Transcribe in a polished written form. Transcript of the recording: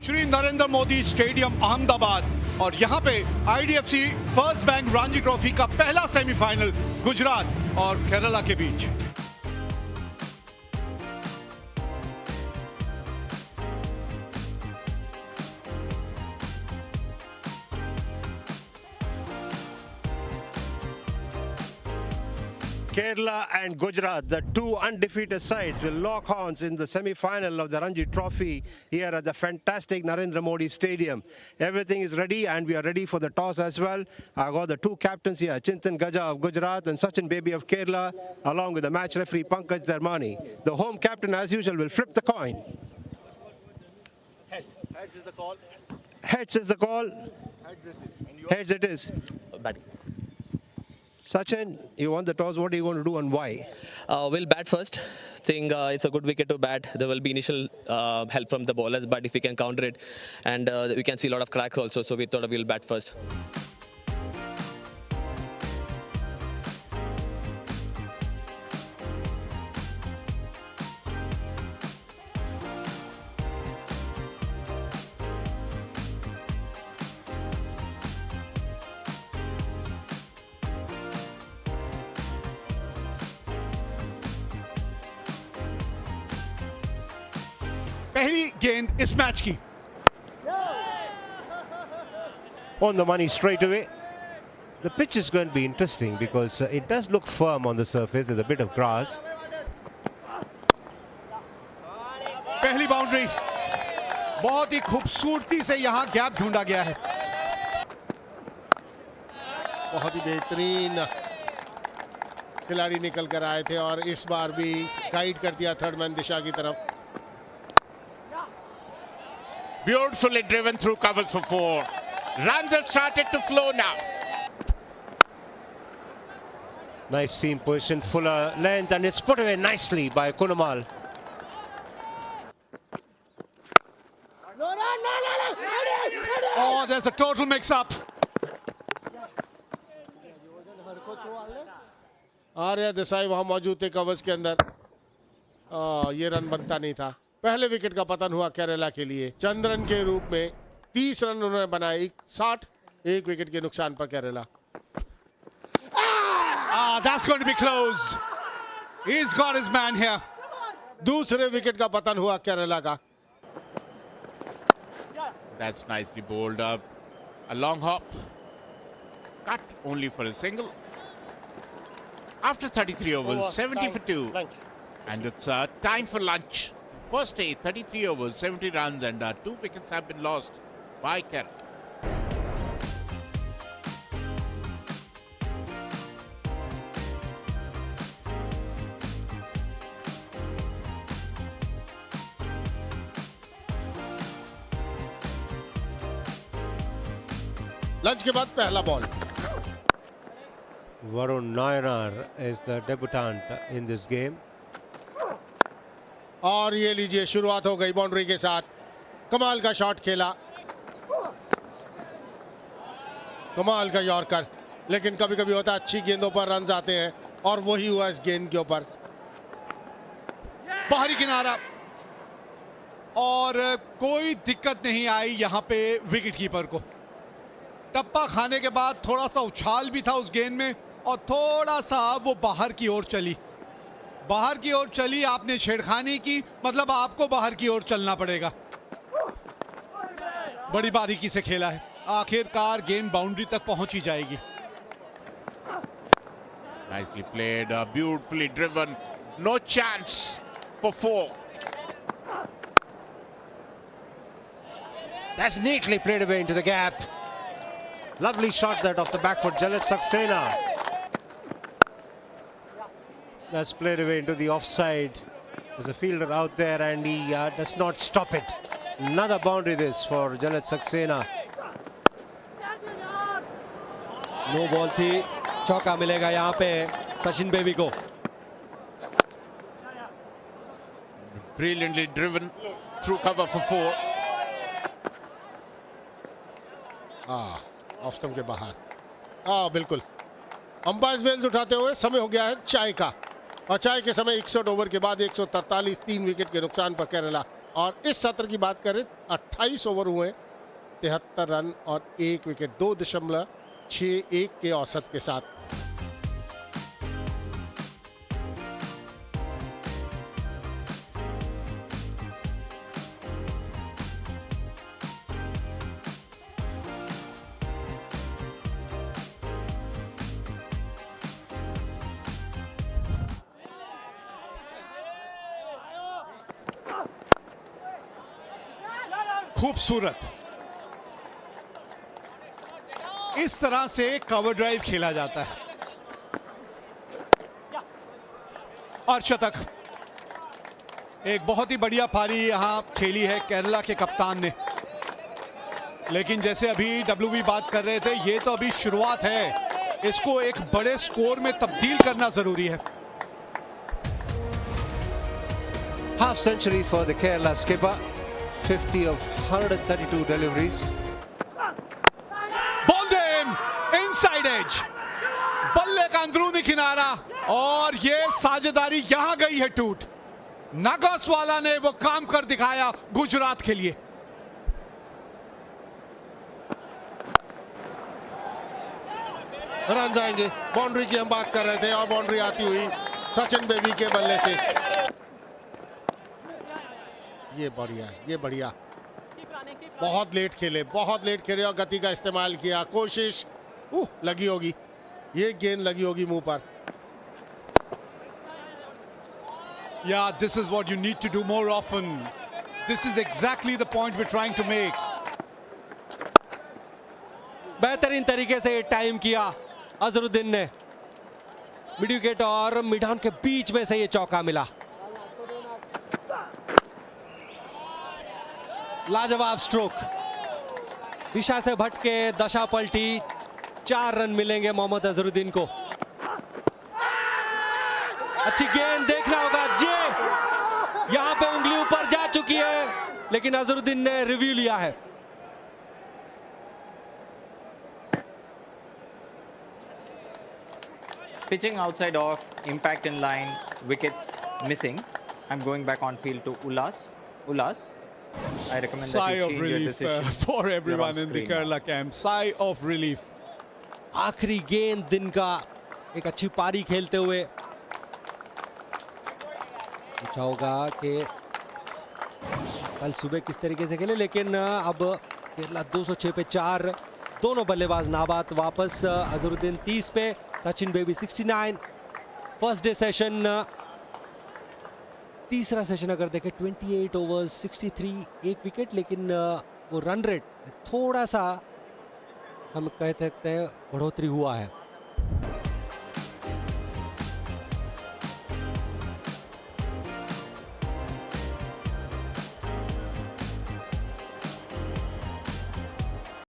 Shri Narendra Modi stadium Ahmedabad और यहाँ पे IDFC first bank Ranji trophy का पहला सेमीफाइनल गुजरात और केरला के बीच। Kerala and Gujarat, the two undefeated sides, will lock horns in the semi-final of the Ranji Trophy here at the fantastic Narendra Modi Stadium. Everything is ready and we are ready for the toss as well. I got the two captains here, Chintan Gaja of Gujarat and Sachin Baby of Kerala, along with the match referee Pankaj Dharmani. The home captain, as usual, will flip the coin. Heads is the call. Heads is the call. Heads it is. Batting. Sachin, you won the toss. What are you going to do and why? We'll bat first. Think it's a good wicket to bat. There will be initial help from the bowlers, but if we can counter it, and we can see a lot of cracks also, so we thought we'll bat first. पहली गेंद इस match की। On the money straight away. The pitch is going to be interesting because it does look firm on the surface. There's a bit of grass. पहली boundary, बहुत ही खूबसूरती से यहाँ gap ढूंढा गया है। बहुत ही बेहतरीन खिलाड़ी निकल कर आए थे और इस बार भी गाइड कर दिया थर्ड मैन दिशा की तरफ। Beautifully driven through covers for four. Runs have started to flow now. Nice seam position, fuller length, and it's put away nicely by Kunamal. Oh, there's a total mix-up. आर्य देसाई वहां मौजूद थे covers के अंदर। ये run बनता नहीं था। पहले विकेट का पतन हुआ केरला के लिए। चंद्रन के रूप में 30 रन उन्होंने बनाए, 60 एक विकेट के नुकसान पर Kerala. That's going to be close. He's got his man here. दूसरे विकेट का पतन हुआ केरला का। That's nicely bowled up. A long hop. Cut only for a single. After 33 overs, 70 for 2. And it's time for lunch. First day, 33 overs, 70 runs, and 2 wickets have been lost by Kerala. Lunch के बाद पहला ball. Varun Nayanar is the debutant in this game. और ये लीजिए शुरुआत हो गई boundary के साथ। कमाल का शॉट खेला, कमाल का यॉर्कर। लेकिन कभी कभी होता है अच्छी गेंदों पर रन आते हैं और वही हुआ इस गेंद के ऊपर। बाहरी किनारा और कोई दिक्कत नहीं आई यहाँ पे विकेट कीपर को। टप्पा खाने के बाद थोड़ा सा उछाल भी था उस गेंद में और थोड़ा सा वो बाहर की ओर चली। बाहर की ओर चली, आपने छेड़खानी की, मतलब आपको बाहर की ओर चलना पड़ेगा। बड़ी बारीकी से खेला है, आखिरकार गेंद बाउंड्री तक पहुंच ही जाएगी। Nicely played, beautifully driven. No chance for 4. That's neatly played away into the gap. Lovely shot that off the back foot, Jalit Saxena. That's played away into the offside. There's a fielder out there and he does not stop it. Another boundary this for Jalit Saxena. No ball थी, चौका मिलेगा यहाँ पे सचिन बेबी को। Brilliantly driven through cover for 4. Off stump के बाहर। बिल्कुल umpire bells उठाते हुए समय हो गया है चाय का। और चाय के समय 61 ओवर के बाद 143 3 विकेट के नुकसान पर केरला और इस सत्र की बात करें 28 ओवर हुए, 73 रन और 1 विकेट 2.61 के औसत के साथ। खूबसूरत, इस तरह से कवर ड्राइव खेला जाता है और शतक। एक बहुत ही बढ़िया पारी यहां खेली है केरला के कप्तान ने, लेकिन जैसे अभी डब्ल्यूबी बात कर रहे थे, ये तो अभी शुरुआत है, इसको एक बड़े स्कोर में तब्दील करना जरूरी है। Half century for the Kerala skipper. 50 of 132 deliveries. बॉन्डेम inside as, बल्ले का अंदरूनी किनारा, और ये साझेदारी यहां गई है टूट। नागोसवाला ने वो काम कर दिखाया गुजरात के लिए। रन जाएंगे, बाउंड्री की हम बात कर रहे थे और बाउंड्री आती हुई सचिन बेबी के बल्ले से। ये बढ़िया, ये बढ़िया, बहुत लेट खेले, बहुत लेट खेले और गति का इस्तेमाल किया। कोशिश लगी होगी, ये गेंद लगी होगी मुंह पर। Yeah, this is what you need to do more often. This is exactly the point we're trying to make. बेहतरीन तरीके से टाइम किया अजरुद्दीन ने, मिड विकेट और मिड ऑन के बीच में से ये चौका मिला। लाजवाब स्ट्रोक, दिशा से भटके, दशा पलटी, 4 रन मिलेंगे मोहम्मद अजरुद्दीन को। अच्छी गेंद, देखना होगा जे यहां पे उंगली ऊपर जा चुकी है, लेकिन अजरुद्दीन ने रिव्यू लिया है। Pitching outside off, impact in line, wickets missing. I'm going back on field to Ulas. I recommend Sigh that you of change your relief decision. for You're everyone on in the screen Kerala camp. Sigh of relief. आखिरी गेंद दिन का, एक अच्छी पारी खेलते हुए। पूछा होगा कि कल सुबह किस तरीके से खेले, लेकिन अब केरला 206 पे 4, दोनों बल्लेबाज नाबाद वापस। अजरुद्दीन 30 पे, Sachin baby 69। First day session, तीसरा सेशन अगर देखें 28 ओवर्स 63, 1 विकेट, लेकिन वो रन रेट थोड़ा सा हम कह सकते हैं बढ़ोतरी हुआ है।